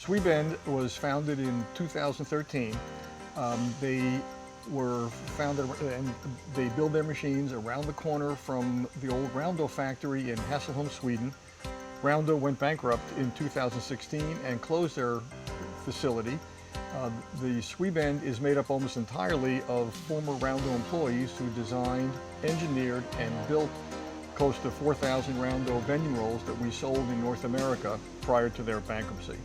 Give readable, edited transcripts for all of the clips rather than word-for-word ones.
SweBend was founded in 2013. They were founded and they build their machines around the corner from the old Roundo factory in Hässleholm, Sweden. Roundo went bankrupt in 2016 and closed their facility. The SweBend is made up almost entirely of former Roundo employees who designed, engineered, and built close to 4,000 Roundo bending rolls that we sold in North America prior to their bankruptcy.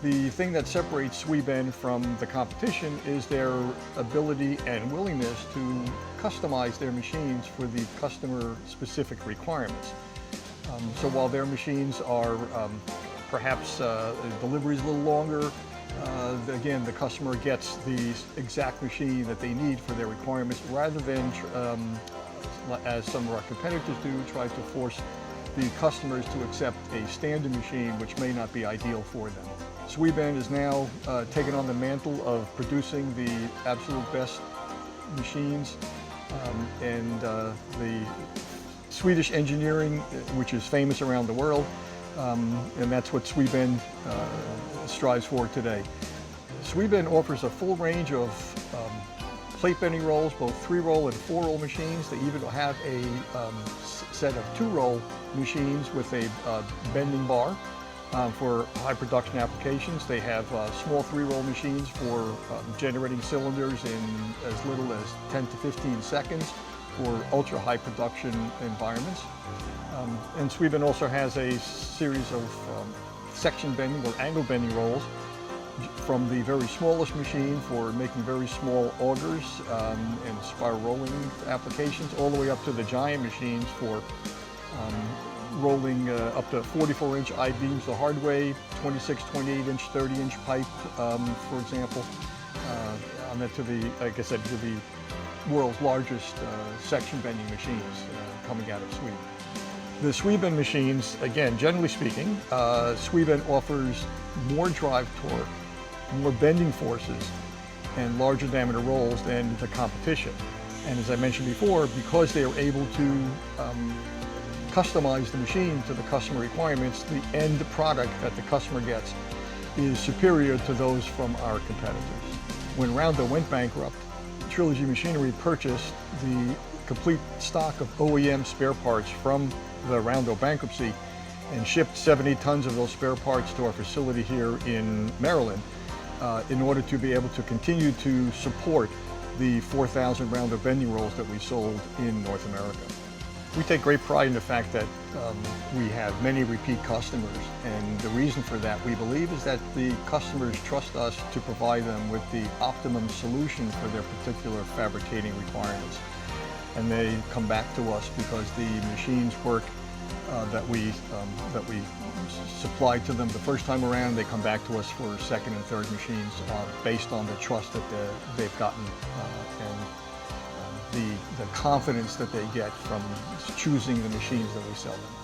The thing that separates SweBend from the competition is their ability and willingness to customize their machines for the customer-specific requirements. So while their machines are perhaps deliveries a little longer, again, the customer gets the exact machine that they need for their requirements rather than, as some of our competitors do, try to force the customers to accept a standard machine which may not be ideal for them. SweBend is now taken on the mantle of producing the absolute best machines, and the Swedish engineering, which is famous around the world, and that's what SweBend strives for today. SweBend offers a full range of plate bending rolls, both 3-roll and 4-roll machines. They even have a set of 2-roll machines with a bending bar for high production applications. They have small 3-roll machines for generating cylinders in as little as 10 to 15 seconds for ultra high production environments. And SweBend also has a series of section bending or angle bending rolls, from the very smallest machine for making very small augers and spiral rolling applications, all the way up to the giant machines for rolling up to 44-inch I-beams the hard way, 26, 28-inch, 30-inch pipe, for example, and then to the, like I said, to the world's largest section bending machines coming out of Sweden. The SweBend machines, again, generally speaking, SweBend offers more drive torque, more bending forces, and larger diameter rolls than the competition. And as I mentioned before, because they are able to customize the machine to the customer requirements, the end product that the customer gets is superior to those from our competitors. When Roundo went bankrupt, Trilogy Machinery purchased the complete stock of OEM spare parts from the Roundo bankruptcy and shipped 70 tons of those spare parts to our facility here in Maryland in order to be able to continue to support the 4,000 Roundo bending rolls that we sold in North America. We take great pride in the fact that we have many repeat customers, and the reason for that, we believe, is that the customers trust us to provide them with the optimum solution for their particular fabricating requirements. And they come back to us because the machines work that we supplied to them the first time around. They come back to us for second and third machines based on the trust that they've gotten and the confidence that they get from choosing the machines that we sell them.